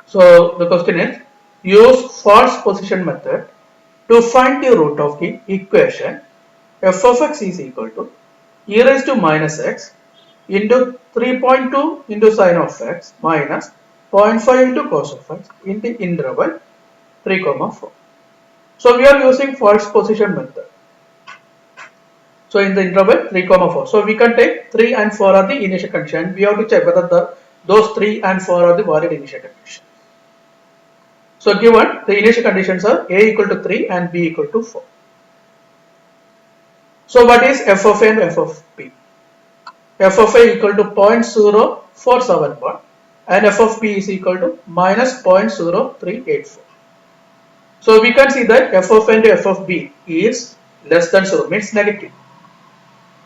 So the question is, use false position method to find the root of the equation f of x is equal to e raised to minus x into 3.2 into sine of x minus 0.5 into cos of x in the interval 3, 4. So we are using false position method. So in the interval 3, 4. So we can take 3 and 4 are the initial condition. We have to check whether those 3 and 4 are the valid initial conditions. So given the initial conditions are a equal to 3 and b equal to 4. So what is f of a and f of b? F of a equal to 0.0471 and f of b is equal to minus 0.0384. So we can see that f of a and f of b is less than 0, means negative.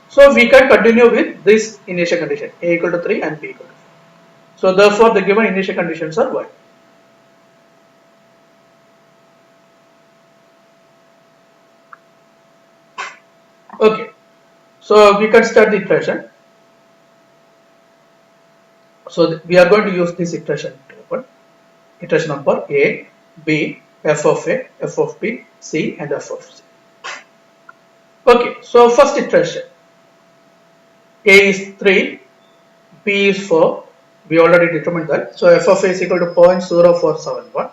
So we can continue with this initial condition, a equal to 3 and b equal to 4. So therefore the given initial conditions are valid. Okay, so we can start the iteration. So we are going to use this iteration to open. Iteration number a, b, f of a, f of b, c and f of c. Okay, so first iteration, a is 3, b is 4, we already determined that. So f of a is equal to 0.0471,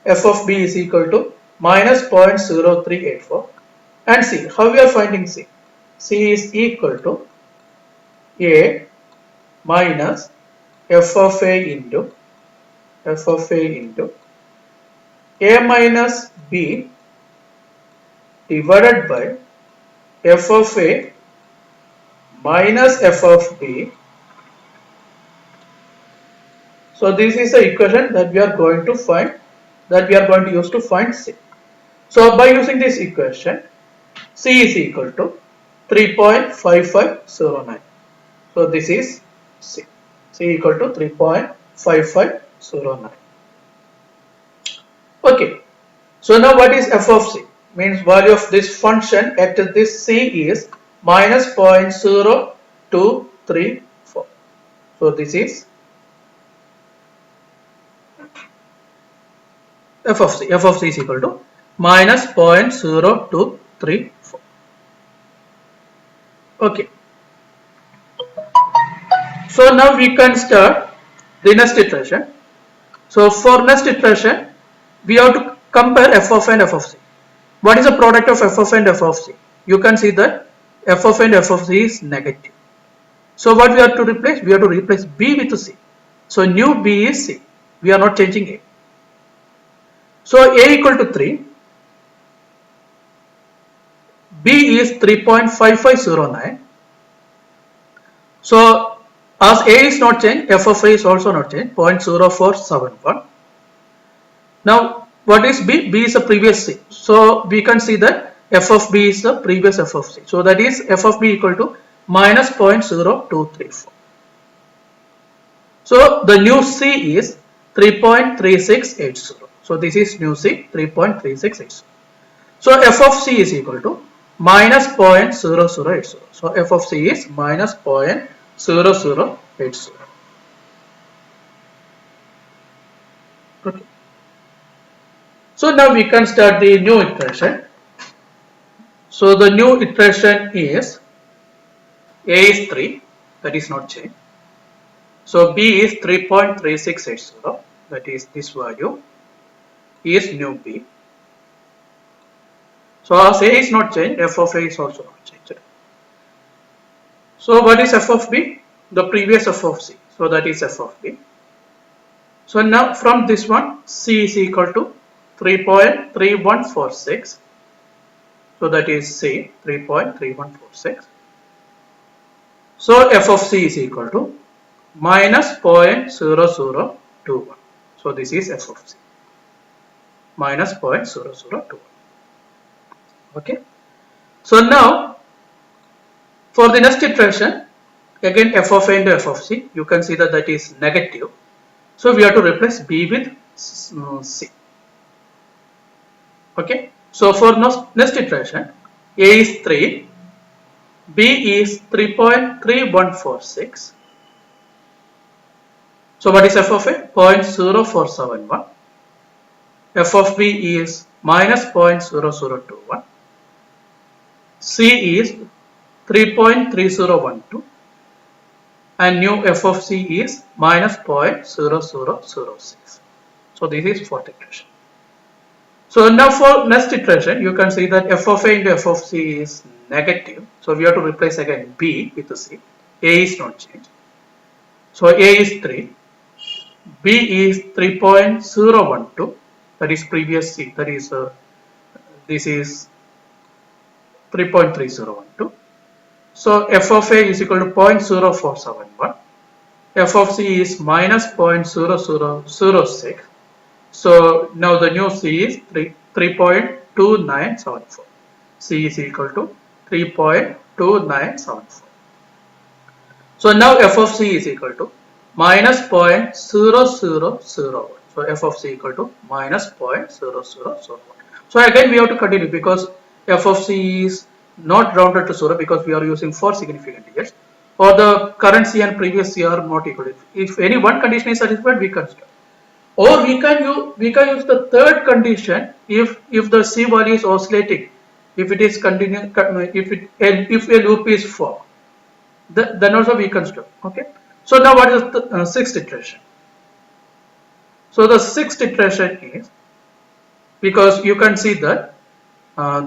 f of b is equal to minus 0.0384 and c. How we are finding c? C is equal to a minus f of a into a minus b divided by f of a minus f of b. So this is the equation that we are going to find, that we are going to use to find c. So by using this equation, c is equal to 3.5509. So this is c. C equal to 3.5509. Okay. So now what is f of c? Means value of this function at this c is minus 0.0234. So this is f of c. F of c is equal to minus 0.0234. Okay. So now we can start the next iteration. So for next iteration, we have to compare f of a and f of c. What is the product of f of a and f of c? You can see that f of a and f of c is negative. So what we have to replace? We have to replace b with c. So new b is c. We are not changing a. So a equal to 3. B is 3.5509. So as a is not changed, f of a is also not changed, 0.0471. Now what is b? B is the previous c. So we can see that f of b is the previous f of c. So that is f of b equal to minus 0.0234. So the new c is 3.3680. So this is new c, 3.3680. So f of c is equal to minus 0.0080. So f of c is minus 0.0080. Okay. So now we can start the new iteration. So the new iteration is a is 3, that is not changed. So b is 3.3680, that is this value is new b. So as a is not changed, f of a is also not changed. So what is f of b? The previous f of c. So that is f of b. So now from this one, c is equal to 3.3146. So that is c, 3.3146. So f of c is equal to minus 0.0021. So this is f of c, minus 0.0021. Okay. So now for the next iteration, again f of a and f of c, you can see that that is negative. So we have to replace b with c. Okay. So for next iteration, a is 3, b is 3.3146. So what is f of a? 0.0471. F of b is minus 0.0021. C is 3.3012 and new f of c is minus 0.0006. So this is fourth iteration. So now for next iteration, you can see that f of a into f of c is negative. So we have to replace again b with the c. A is not changed. So a is 3. B is 3.012. That is previous c. That is this is 3.3012. So f of a is equal to 0.0471. F of c is minus 0.0006. So now the new c is 3.2974. C is equal to 3.2974. So now f of c is equal to minus 0.0001. So f of c equal to minus 0.0001. So again we have to continue because f of c is not rounded to 0 because we are using 4 significant digits, or the current c and previous c are not equal. If any one condition is satisfied, we can stop. Or we can use the third condition if the c value is oscillating, if it is continuing, if a loop is for, then also we can stop. Okay. So now what is the sixth iteration? So the sixth iteration is, because you can see that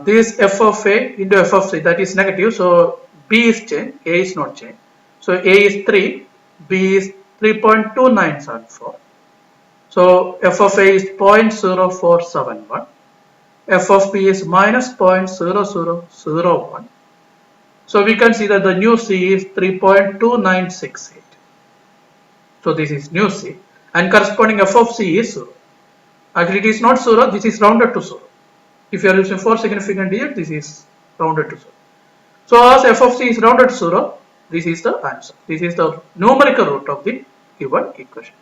this f of a into f of c, that is negative, so b is changed, a is not changed. So a is 3, b is 3.2974. So f of a is 0.0471, f of b is minus 0.0001. So we can see that the new c is 3.2968. So this is new c, and corresponding f of c is 0. Actually it is not 0, this is rounded to 0. If you are using 4 significant digits, this is rounded to 0. So as f of c is rounded to 0, this is the answer. This is the numerical root of the given equation.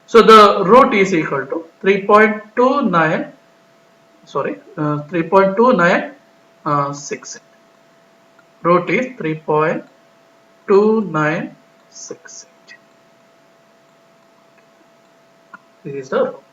So the root is equal to 3.2968. Root is 3.2968. This is the root.